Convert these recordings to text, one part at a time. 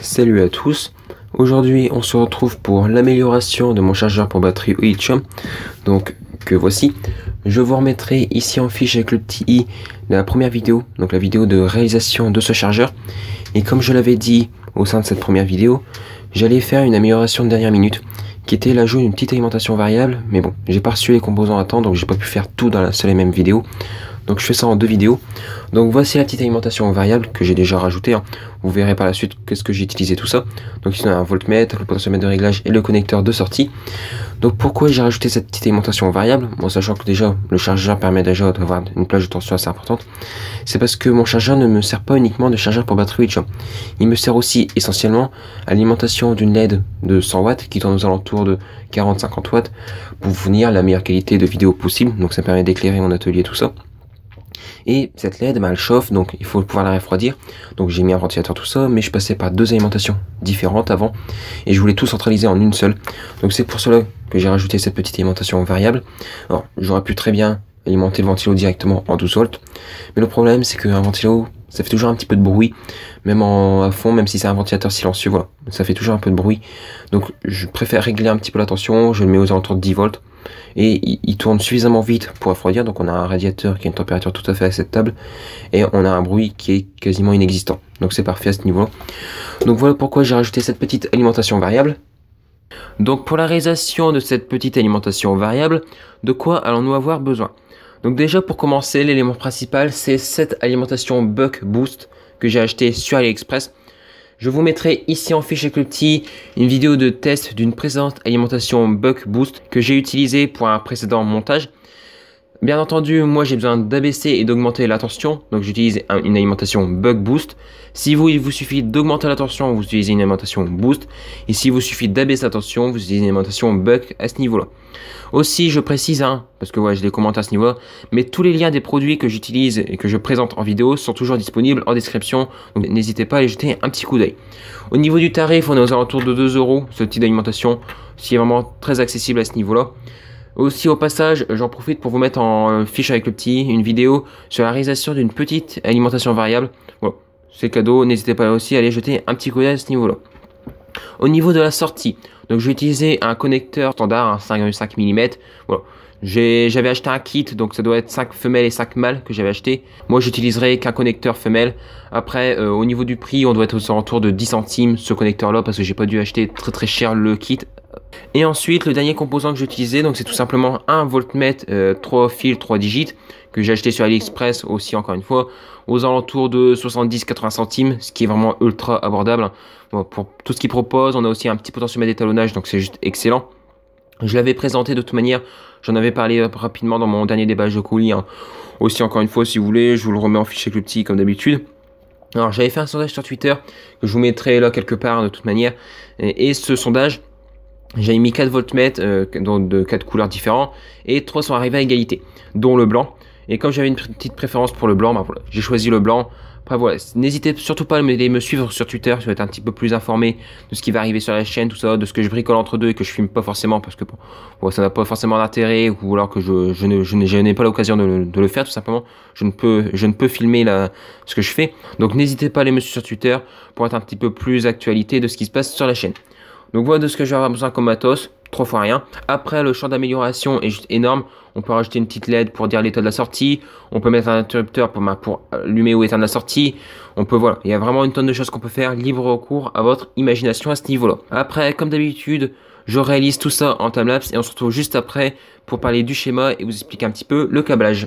Salut à tous, aujourd'hui on se retrouve pour l'amélioration de mon chargeur pour batterie au lithium, donc que voici. Je vous remettrai ici en fiche avec le petit i la première vidéo, donc la vidéo de réalisation de ce chargeur. Et comme je l'avais dit au sein de cette première vidéo, j'allais faire une amélioration de dernière minute qui était l'ajout d'une petite alimentation variable, mais bon, j'ai pas reçu les composants à temps, donc j'ai pas pu faire tout dans la seule et même vidéo. Donc je fais ça en deux vidéos. Donc voici la petite alimentation variable que j'ai déjà rajoutée. Vous verrez par la suite qu'est-ce que j'ai utilisé tout ça. Donc ici on a un voltmètre, le potentiomètre de réglage et le connecteur de sortie. Donc pourquoi j'ai rajouté cette petite alimentation variable, bon, sachant que déjà le chargeur permet déjà d'avoir une plage de tension assez importante. C'est parce que mon chargeur ne me sert pas uniquement de chargeur pour batterie lithium. Il me sert aussi essentiellement à l'alimentation d'une LED de 100 watts qui tourne aux alentours de 40-50 watts pour fournir la meilleure qualité de vidéo possible. Donc ça permet d'éclairer mon atelier, tout ça. Et cette LED, elle chauffe, donc il faut pouvoir la refroidir. Donc j'ai mis un ventilateur, tout ça, mais je passais par deux alimentations différentes avant, et je voulais tout centraliser en une seule. Donc c'est pour cela que j'ai rajouté cette petite alimentation variable. Alors j'aurais pu très bien alimenter le ventilo directement en 12 volts, mais le problème c'est qu'un ventilo, ça fait toujours un petit peu de bruit, même à fond, même si c'est un ventilateur silencieux, voilà, ça fait toujours un peu de bruit. Donc je préfère régler un petit peu la tension, je le mets aux alentours de 10 volts. Et il tourne suffisamment vite pour refroidir, donc on a un radiateur qui a une température tout à fait acceptable et on a un bruit qui est quasiment inexistant, donc c'est parfait à ce niveau là. Donc voilà pourquoi j'ai rajouté cette petite alimentation variable. Donc pour la réalisation de cette petite alimentation variable, de quoi allons-nous avoir besoin? Donc déjà pour commencer, l'élément principal c'est cette alimentation Buck Boost que j'ai acheté sur AliExpress. Je vous mettrai ici en fiche avec le petit une vidéo de test d'une précédente alimentation Buck Boost que j'ai utilisée pour un précédent montage. Bien entendu, moi j'ai besoin d'abaisser et d'augmenter la tension, donc j'utilise une alimentation Buck Boost. Si vous, il vous suffit d'augmenter la tension, vous utilisez une alimentation Boost. Et si vous suffit d'abaisser la tension, vous utilisez une alimentation Buck à ce niveau-là. Aussi, je précise, parce que ouais, je les commente à ce niveau-là, mais tous les liens des produits que j'utilise et que je présente en vidéo sont toujours disponibles en description, donc n'hésitez pas à y jeter un petit coup d'œil. Au niveau du tarif, on est aux alentours de 2 €, ce type d'alimentation, c'est vraiment très accessible à ce niveau-là. Aussi au passage, j'en profite pour vous mettre en fiche avec le petit une vidéo sur la réalisation d'une petite alimentation variable. Voilà, c'est cadeau, n'hésitez pas aussi à aller jeter un petit coup d'œil à ce niveau-là. Au niveau de la sortie, donc je vais utiliser un connecteur standard, un 5,5 mm. Voilà. J'avais acheté un kit, donc ça doit être 5 femelles et 5 mâles que j'avais acheté. Moi j'utiliserai qu'un connecteur femelle. Après au niveau du prix, on doit être aux alentours de 10 centimes ce connecteur là, parce que j'ai pas dû acheter très cher le kit. Et ensuite le dernier composant que j'ai utilisé, donc c'est tout simplement un voltmètre 3 fils 3 digits que j'ai acheté sur AliExpress aussi, encore une fois aux alentours de 70-80 centimes, ce qui est vraiment ultra abordable. Bon, pour tout ce qu'il propose, on a aussi un petit potentiomètre d'étalonnage, donc c'est juste excellent. Je l'avais présenté de toute manière, j'en avais parlé rapidement dans mon dernier déballage de colis. Aussi, encore une fois, si vous voulez, je vous le remets en fichier avec le petit comme d'habitude. Alors, j'avais fait un sondage sur Twitter, que je vous mettrai là quelque part de toute manière. Et ce sondage, j'avais mis 4 voltmètres de 4 couleurs différentes, et 3 sont arrivés à égalité, dont le blanc. Et comme j'avais une petite préférence pour le blanc, bah voilà, j'ai choisi le blanc. Après voilà, n'hésitez surtout pas à me suivre sur Twitter, je vais être un petit peu plus informé de ce qui va arriver sur la chaîne, tout ça, de ce que je bricole entre deux et que je filme pas forcément parce que bon, ça n'a pas forcément d'intérêt, ou alors que je n'ai pas l'occasion de le faire, tout simplement. Je ne peux filmer ce que je fais. Donc n'hésitez pas à aller me suivre sur Twitter pour être un petit peu plus actualité de ce qui se passe sur la chaîne. Donc voilà de ce que je vais avoir besoin comme matos, 3 fois rien. Après, le champ d'amélioration est juste énorme. On peut rajouter une petite LED pour dire l'état de la sortie. On peut mettre un interrupteur pour allumer ou éteindre la sortie. On peut, voilà, il y a vraiment une tonne de choses qu'on peut faire, libre recours à votre imagination à ce niveau-là. Après, comme d'habitude, je réalise tout ça en timelapse et on se retrouve juste après pour parler du schéma et vous expliquer un petit peu le câblage.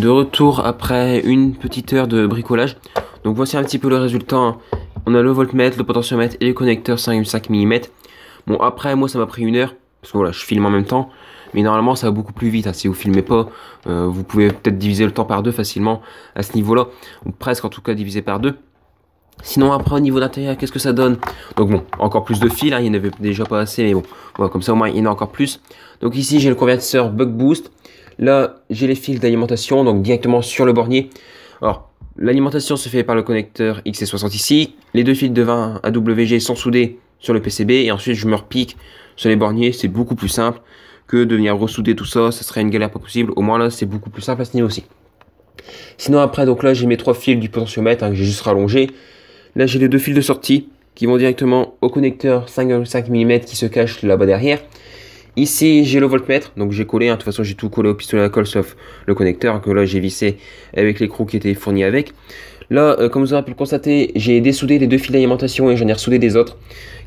De retour après une petite heure de bricolage. Donc voici un petit peu le résultat. On a le voltmètre, le potentiomètre et les connecteurs 5,5 mm. Bon, après moi ça m'a pris une heure, parce que voilà, je filme en même temps. Mais normalement ça va beaucoup plus vite, hein. Si vous filmez pas, vous pouvez peut-être diviser le temps par deux facilement à ce niveau-là. Ou presque en tout cas diviser par deux. Sinon après au niveau d'intérieur, qu'est-ce que ça donne? Donc bon, encore plus de fils, hein, il n'y en avait déjà pas assez, mais bon, voilà, comme ça au moins il y en a encore plus. Donc ici j'ai le convertisseur Buck Boost. Là j'ai les fils d'alimentation, donc directement sur le bornier. Alors l'alimentation se fait par le connecteur XC60 ici. Les deux fils de 20 AWG sont soudés sur le PCB et ensuite je me repique sur les borniers. C'est beaucoup plus simple que de venir ressouder tout ça, ça serait une galère pas possible. Au moins là c'est beaucoup plus simple à ce niveau aussi. Sinon après, donc là j'ai mes 3 fils du potentiomètre, hein, que j'ai juste rallongé. Là j'ai les 2 fils de sortie qui vont directement au connecteur 5,5 mm qui se cache là-bas derrière. Ici j'ai le voltmètre, donc j'ai collé, hein, de toute façon j'ai tout collé au pistolet à colle sauf le connecteur que là j'ai vissé avec l'écrou qui était fourni avec. Là comme vous aurez pu le constater, j'ai dessoudé les 2 fils d'alimentation et j'en ai ressoudé des autres.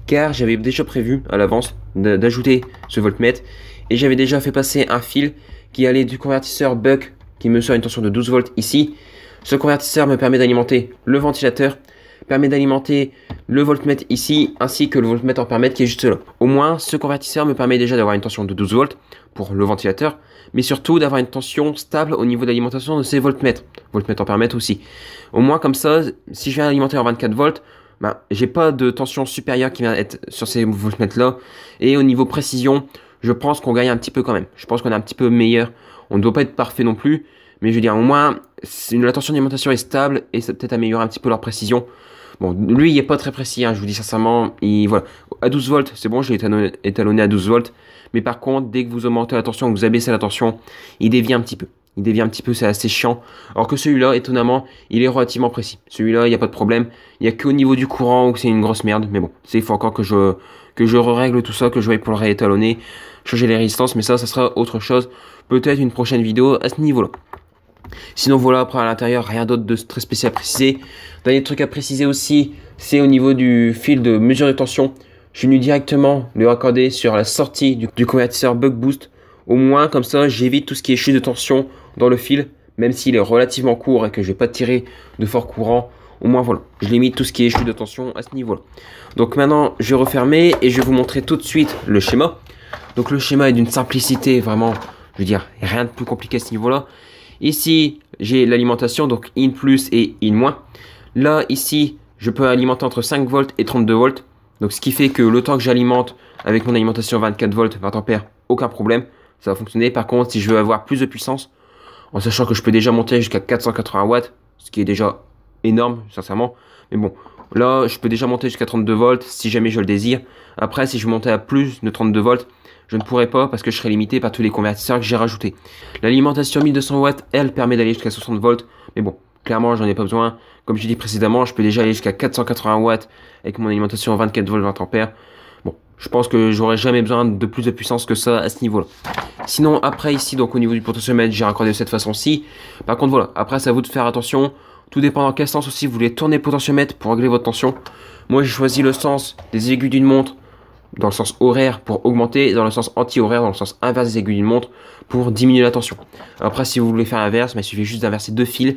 Car j'avais déjà prévu à l'avance d'ajouter ce voltmètre. Et j'avais déjà fait passer un fil qui allait du convertisseur Buck qui mesure une tension de 12 volts ici. Ce convertisseur me permet d'alimenter le ventilateur, permet d'alimenter le voltmètre ici, ainsi que le voltmètre ampèremètre qui est juste là. Au moins, ce convertisseur me permet déjà d'avoir une tension de 12 volts pour le ventilateur, mais surtout d'avoir une tension stable au niveau d'alimentation de ces voltmètres. Voltmètre ampèremètre aussi. Au moins, comme ça, si je viens alimenter en 24 volts, j'ai pas de tension supérieure qui vient être sur ces voltmètres là. Et au niveau précision, je pense qu'on gagne un petit peu quand même. Je pense qu'on est un petit peu meilleur. On ne doit pas être parfait non plus, mais je veux dire, au moins, la tension d'alimentation est stable et ça peut être améliorer un petit peu leur précision. Bon, lui, il n'est pas très précis, hein, je vous dis sincèrement. Voilà. À 12 volts, c'est bon, je l'ai étalonné à 12 volts. Mais par contre, dès que vous augmentez la tension, que vous abaissez la tension, il dévie un petit peu. Il dévie un petit peu, c'est assez chiant. Alors que celui-là, étonnamment, il est relativement précis. Celui-là, il n'y a pas de problème. Il n'y a qu'au niveau du courant où c'est une grosse merde. Mais bon, il faut encore que je règle tout ça, que je vais pour le réétalonner, changer les résistances. Mais ça sera autre chose. Peut-être une prochaine vidéo à ce niveau-là. Sinon voilà, après à l'intérieur, rien d'autre de très spécial à préciser. Dernier truc à préciser aussi, c'est au niveau du fil de mesure de tension. Je suis venu directement le raccorder sur la sortie du convertisseur Buck Boost. Au moins comme ça, j'évite tout ce qui est chute de tension dans le fil, même s'il est relativement court et que je vais pas tirer de fort courant. Au moins voilà, je limite tout ce qui est chute de tension à ce niveau-là. Donc maintenant, je vais refermer et je vais vous montrer tout de suite le schéma. Donc le schéma est d'une simplicité vraiment, je veux dire, rien de plus compliqué à ce niveau-là. Ici, j'ai l'alimentation, donc in plus et in moins. Là, ici, je peux alimenter entre 5 volts et 32 volts. Donc, ce qui fait que le temps que j'alimente avec mon alimentation 24 volts, 20 ampères, aucun problème. Ça va fonctionner. Par contre, si je veux avoir plus de puissance, en sachant que je peux déjà monter jusqu'à 480 watts, ce qui est déjà énorme, sincèrement. Mais bon, là, je peux déjà monter jusqu'à 32 volts si jamais je le désire. Après, si je montais à plus de 32 volts, je ne pourrais pas parce que je serais limité par tous les convertisseurs que j'ai rajoutés. L'alimentation 1200 watts, elle, permet d'aller jusqu'à 60 volts. Mais bon, clairement, j'en ai pas besoin. Comme j'ai dit précédemment, je peux déjà aller jusqu'à 480 watts avec mon alimentation 24 volts 20 ampères. Bon, je pense que j'aurais jamais besoin de plus de puissance que ça à ce niveau-là. Sinon, après ici, donc au niveau du potentiomètre, j'ai raccordé de cette façon-ci. Par contre, voilà, après, c'est à vous de faire attention. Tout dépend dans quel sens aussi vous voulez tourner le potentiomètre pour régler votre tension. Moi, j'ai choisi le sens des aiguilles d'une montre dans le sens horaire pour augmenter et dans le sens anti-horaire, dans le sens inverse des aiguilles d'une montre pour diminuer la tension. Après, si vous voulez faire l'inverse, il suffit juste d'inverser 2 fils.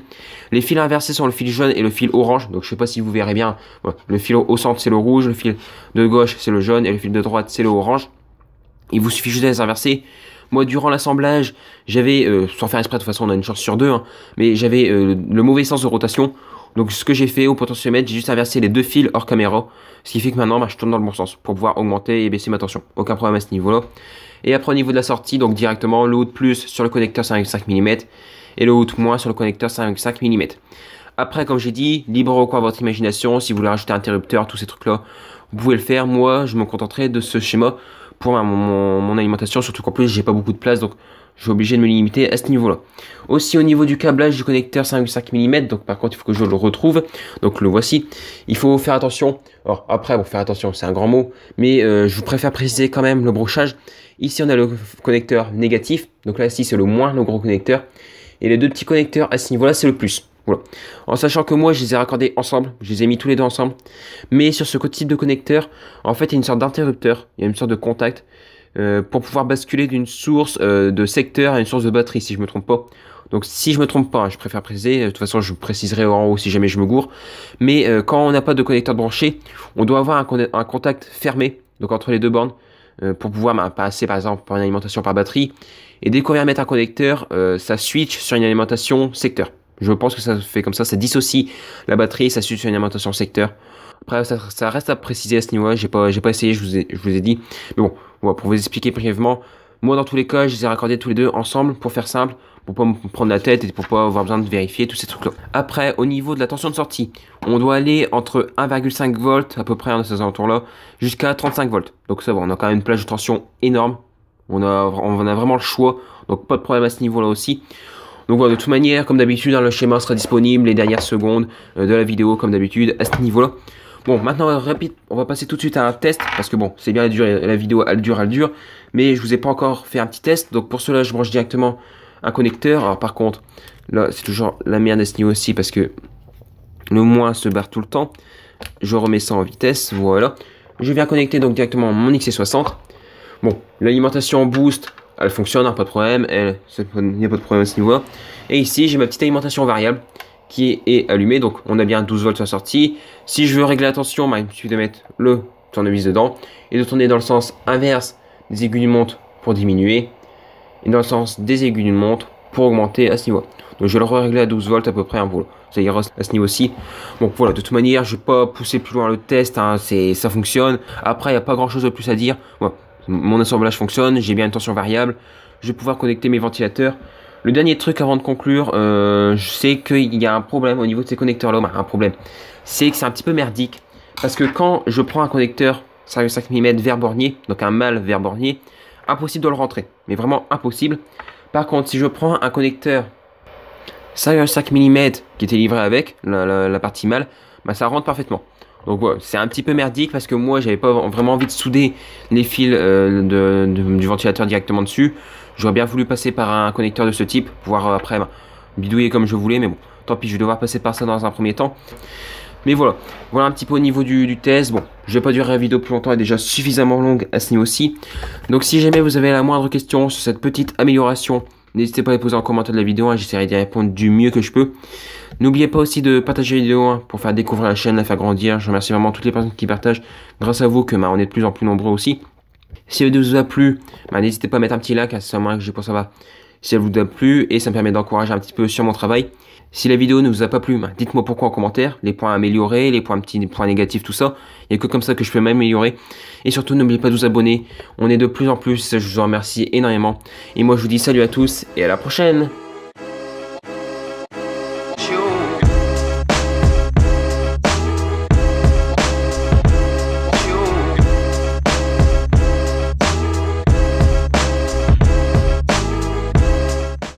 Les fils inversés sont le fil jaune et le fil orange. Donc je sais pas si vous verrez bien. Voilà. Le fil au centre c'est le rouge, le fil de gauche c'est le jaune et le fil de droite c'est le orange. Il vous suffit juste de les inverser. Moi, durant l'assemblage, j'avais, sans faire exprès, de toute façon on a une chance sur deux, hein, mais j'avais le mauvais sens de rotation. Donc ce que j'ai fait au potentiomètre, j'ai juste inversé les 2 fils hors caméra, ce qui fait que maintenant je tourne dans le bon sens pour pouvoir augmenter et baisser ma tension. Aucun problème à ce niveau-là. Et après au niveau de la sortie, donc directement le out plus sur le connecteur 5,5 mm et le out moins sur le connecteur 5,5 mm. Après, comme j'ai dit, libre recours à votre imagination. Si vous voulez rajouter un interrupteur, tous ces trucs-là, vous pouvez le faire. Moi, je me contenterai de ce schéma pour mon alimentation, surtout qu'en plus j'ai pas beaucoup de place, donc je suis obligé de me limiter à ce niveau-là. Aussi au niveau du câblage du connecteur 5,5 mm, donc par contre il faut que je le retrouve, donc le voici. Il faut faire attention, alors après bon, faire attention c'est un grand mot, mais je vous préfère préciser quand même le brochage. Ici on a le connecteur négatif, donc là ici c'est le moins, le gros connecteur, et les 2 petits connecteurs à ce niveau-là c'est le plus. Voilà. En sachant que moi je les ai raccordés ensemble, je les ai mis tous les deux ensemble, mais sur ce type de connecteur, en fait il y a une sorte d'interrupteur, il y a une sorte de contact pour pouvoir basculer d'une source de secteur à une source de batterie si je me trompe pas. Donc si je me trompe pas, je préfère préciser, de toute façon je préciserai en haut si jamais je me gourre, mais quand on n'a pas de connecteur branché, on doit avoir un contact fermé, donc entre les deux bornes, pour pouvoir passer par exemple par une alimentation par batterie, et dès qu'on vient mettre un connecteur, ça switch sur une alimentation secteur. Je pense que ça fait comme ça dissocie la batterie et ça switch sur une alimentation secteur. Après ça reste à préciser à ce niveau-là, j'ai pas essayé, je vous ai dit, mais bon, voilà, pour vous expliquer brièvement, moi dans tous les cas je les ai raccordés tous les deux ensemble pour faire simple, pour pas me prendre la tête et pour pas avoir besoin de vérifier tous ces trucs là. Après au niveau de la tension de sortie, on doit aller entre 1,5 volts à peu près dans ces alentours là jusqu'à 35 volts. Donc ça va, on a quand même une plage de tension énorme, on a vraiment le choix, donc pas de problème à ce niveau là aussi. Donc voilà, de toute manière comme d'habitude le schéma sera disponible les dernières secondes de la vidéo comme d'habitude à ce niveau là. Bon, maintenant rapide, on va passer tout de suite à un test, parce que bon, c'est bien la vidéo, elle dure, mais je vous ai pas encore fait un petit test, donc pour cela je branche directement un connecteur. Alors par contre, là c'est toujours la merde à ce niveau aussi, parce que le moins se barre tout le temps. Je remets ça en vitesse, voilà. Je viens connecter donc directement mon XC60. Bon, l'alimentation boost, elle fonctionne, hein, pas de problème, il n'y a pas de problème à ce niveau-là. Et ici, j'ai ma petite alimentation variable, qui est allumé, donc on a bien 12 volts à la sortie. Si je veux régler la tension, il suffit de mettre le tournevis dedans et de tourner dans le sens inverse des aiguilles d'une montre pour diminuer et dans le sens des aiguilles d'une montre pour augmenter à ce niveau. Donc je vais le régler à 12 volts à peu près, hein, voilà. Ça ira à ce niveau-ci. Donc voilà, de toute manière, je vais pas pousser plus loin le test, hein, ça fonctionne. Après, il n'y a pas grand-chose de plus à dire. Voilà. Mon assemblage fonctionne, j'ai bien une tension variable. Je vais pouvoir connecter mes ventilateurs. Le dernier truc avant de conclure, je sais qu'il y a un problème au niveau de ces connecteurs là, un problème, c'est que c'est un petit peu merdique, parce que quand je prends un connecteur 5 mm vers bornier, donc un mâle vers bornier, impossible de le rentrer, mais vraiment impossible. Par contre, si je prends un connecteur 5 mm qui était livré avec la partie mâle, bah, ça rentre parfaitement. Donc voilà, c'est un petit peu merdique parce que moi j'avais pas vraiment envie de souder les fils du ventilateur directement dessus. J'aurais bien voulu passer par un connecteur de ce type, pouvoir après bidouiller comme je voulais, mais bon, tant pis, je vais devoir passer par ça dans un premier temps. Mais voilà un petit peu au niveau du test. Bon, je vais pas durer la vidéo plus longtemps, elle est déjà suffisamment longue à ce niveau-ci. Donc si jamais vous avez la moindre question sur cette petite amélioration, n'hésitez pas à les poser en commentaire de la vidéo, hein, j'essaierai d'y répondre du mieux que je peux. N'oubliez pas aussi de partager la vidéo, hein, pour faire découvrir la chaîne, la faire grandir. Je remercie vraiment toutes les personnes qui partagent. Grâce à vous que on est de plus en plus nombreux aussi. Si la vidéo vous a plu, n'hésitez pas à mettre un petit like, c'est un moyen que j'ai pour savoir si elle vous a plu et ça me permet d'encourager un petit peu sur mon travail. Si la vidéo ne vous a pas plu, dites-moi pourquoi en commentaire, les points à améliorer, les points négatifs, tout ça. Il n'y a que comme ça que je peux m'améliorer. Et surtout, n'oubliez pas de vous abonner. On est de plus en plus, je vous en remercie énormément. Et moi, je vous dis salut à tous et à la prochaine.